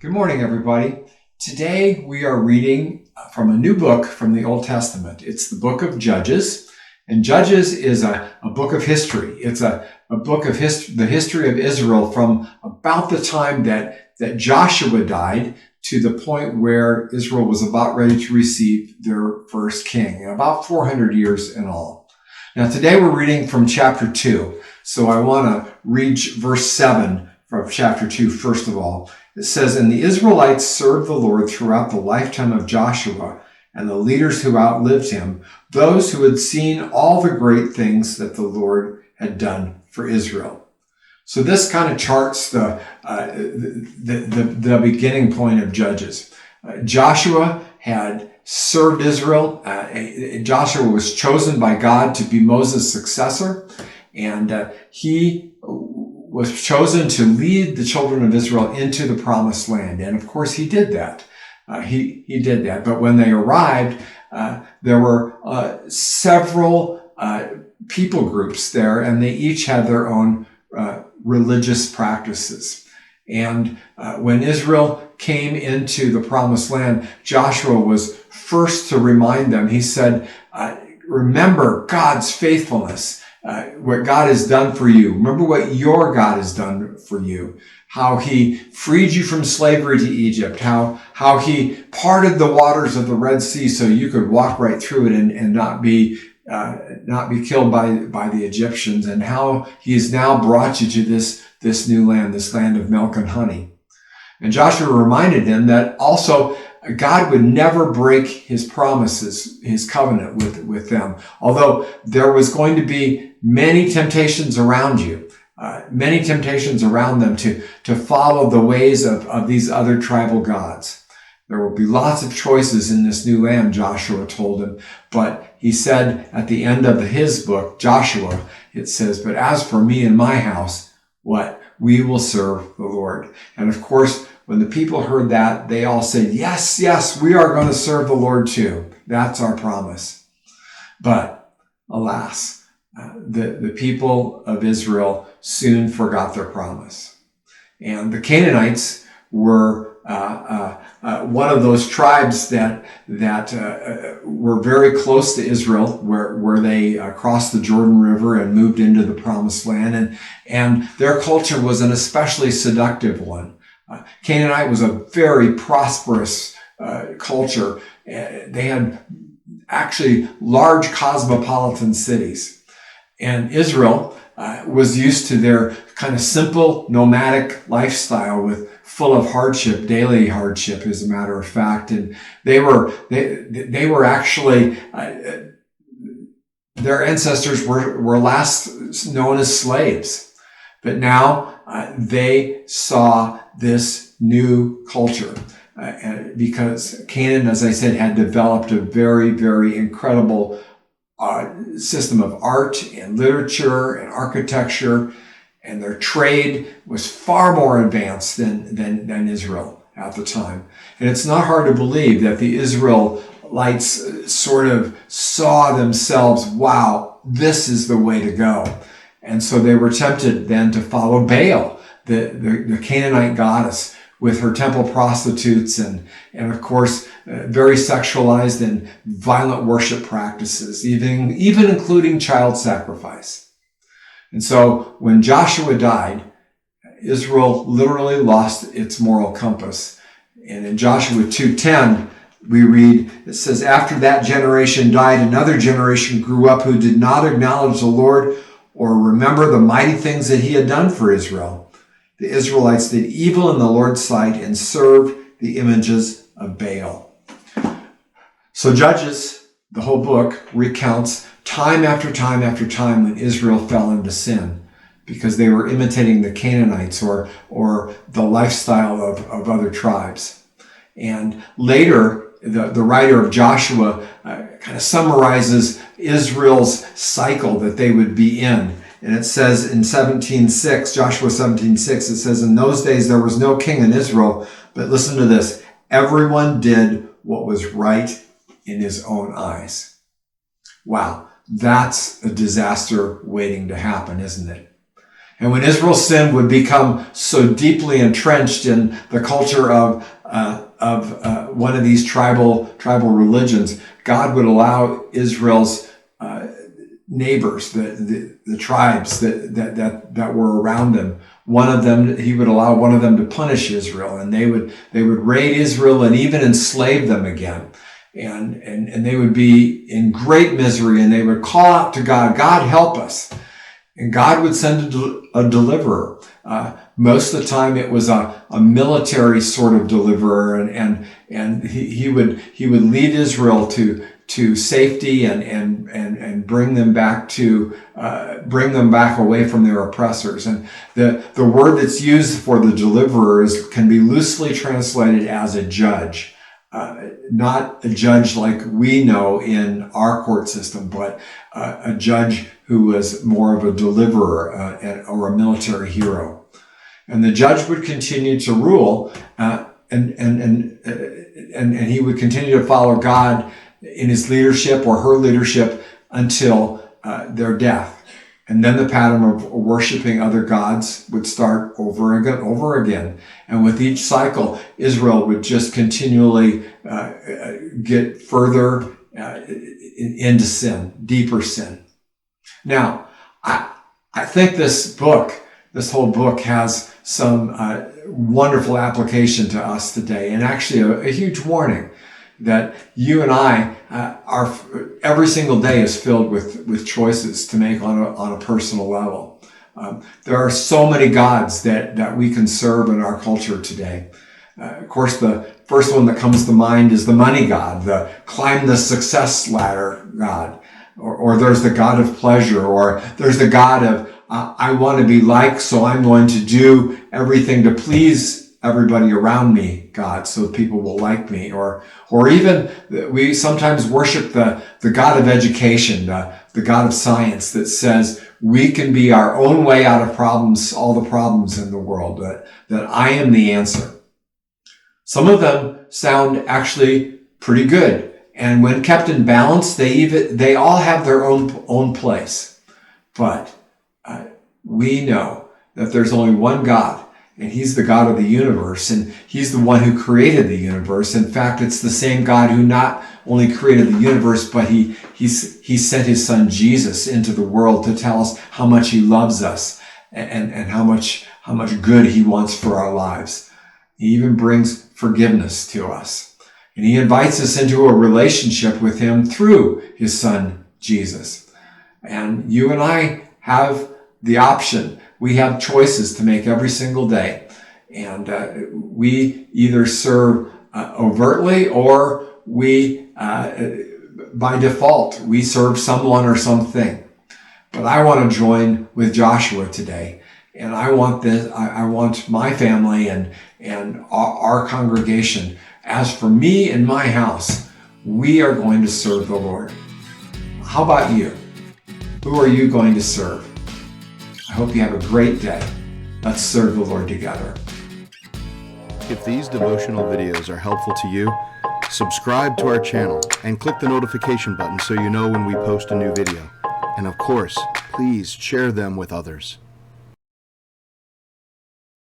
Good morning, everybody. Today we are reading from a new book from the Old Testament. It's the book of Judges, and Judges is a book of history. It's a book of the history of Israel from about the time that Joshua died to the point where Israel was about ready to receive their first king, about 400 years in all. Now today we're reading from chapter 2, so I want to read verse 7 from chapter 2 first of all. It says, "And the Israelites served the Lord throughout the lifetime of Joshua and the leaders who outlived him, those who had seen all the great things that the Lord had done for Israel." So this kind of charts the beginning point of Judges. Joshua had served Israel. Joshua was chosen by God to be Moses' successor, and he was chosen to lead the children of Israel into the promised land. And of course, he did that. He did that. But when they arrived, there were several people groups there, and they each had their own religious practices. And when Israel came into the promised land, Joshua was first to remind them. He said, remember God's faithfulness. What God has done for you. Remember what your God has done for you. How he freed you from slavery to Egypt. How he parted the waters of the Red Sea so you could walk right through it and not be killed by the Egyptians. And how he has now brought you to this new land, this land of milk and honey. And Joshua reminded them that also God would never break his promises, his covenant with them. Although there was going to be many temptations around you, many temptations around them to follow the ways of these other tribal gods. There will be lots of choices in this new land, Joshua told him. But he said at the end of his book, Joshua, it says, "But as for me and my house, what? We will serve the Lord." And of course, when the people heard that, they all said, yes, we are going to serve the Lord too. That's our promise. But alas, the people of Israel soon forgot their promise. And the Canaanites were one of those tribes that were very close to Israel, where they crossed the Jordan River and moved into the promised land. And their culture was an especially seductive one. Canaanite was a very prosperous culture. They had actually large cosmopolitan cities. And Israel was used to their kind of simple nomadic lifestyle full of hardship, daily hardship, as a matter of fact. And they were actually, their ancestors were last known as slaves. But now they saw this new culture because Canaan, as I said, had developed a very, very incredible system of art and literature and architecture, and their trade was far more advanced than Israel at the time. And it's not hard to believe that the Israelites sort of saw themselves, wow, this is the way to go. And so they were tempted then to follow Baal, the Canaanite goddess, with her temple prostitutes and of course, very sexualized and violent worship practices, even including child sacrifice. And so when Joshua died, Israel literally lost its moral compass. And in Joshua 2:10, we read, it says, "After that generation died, another generation grew up who did not acknowledge the Lord or remember the mighty things that he had done for Israel. The Israelites did evil in the Lord's sight and served the images of Baal." So Judges, the whole book, recounts time after time after time when Israel fell into sin because they were imitating the Canaanites or the lifestyle of other tribes. And later, the writer of Joshua kind of summarizes Israel's cycle that they would be in. And it says in 17:6, Joshua 17:6, it says, "In those days there was no king in Israel, but listen to this, everyone did what was right in his own eyes." Wow, that's a disaster waiting to happen, isn't it? And when Israel's sin would become so deeply entrenched in the culture of one of these tribal religions, God would allow Israel's neighbors, the tribes that were around them. He would allow one of them to punish Israel, and they would raid Israel and even enslave them again. And they would be in great misery, and they would call out to God, "God, help us." And God would send a deliverer. Most of the time it was a military sort of deliverer, and he would lead Israel to safety and bring them back away from their oppressors. And the word that's used for the deliverer can be loosely translated as a judge. Not a judge like we know in our court system, but a judge who was more of a deliverer or a military hero. And the judge would continue to rule, and he would continue to follow God in his leadership or her leadership until their death. And then the pattern of worshiping other gods would start over again. And with each cycle, Israel would just continually get further into sin, deeper sin. Now, I think this whole book has some wonderful application to us today, and actually a huge warning that you and I are every single day is filled with choices to make on a personal level. There are so many gods that we can serve in our culture today. Of course, the first one that comes to mind is the money god, the climb the success ladder god, or there's the god of pleasure, or there's the god of I want to be liked, so I'm going to do everything to please everybody around me, God, so people will like me. Or even we sometimes worship the God of education, the God of science that says we can be our own way out of problems, all the problems in the world, that I am the answer. Some of them sound actually pretty good. And when kept in balance, they all have their own place. But we know that there's only one God, and he's the God of the universe, and he's the one who created the universe. In fact, it's the same God who not only created the universe, but he sent his son Jesus into the world to tell us how much he loves us and how much good he wants for our lives. He even brings forgiveness to us. And he invites us into a relationship with him through his son, Jesus. And you and I have the option. We have choices to make every single day. And we either serve overtly, or we, by default, we serve someone or something. But I want to join with Joshua today. And I want my family and our congregation. As for me and my house, we are going to serve the Lord. How about you? Who are you going to serve? I hope you have a great day. Let's serve the Lord together. If these devotional videos are helpful to you, subscribe to our channel and click the notification button so you know when we post a new video. And of course, please share them with others.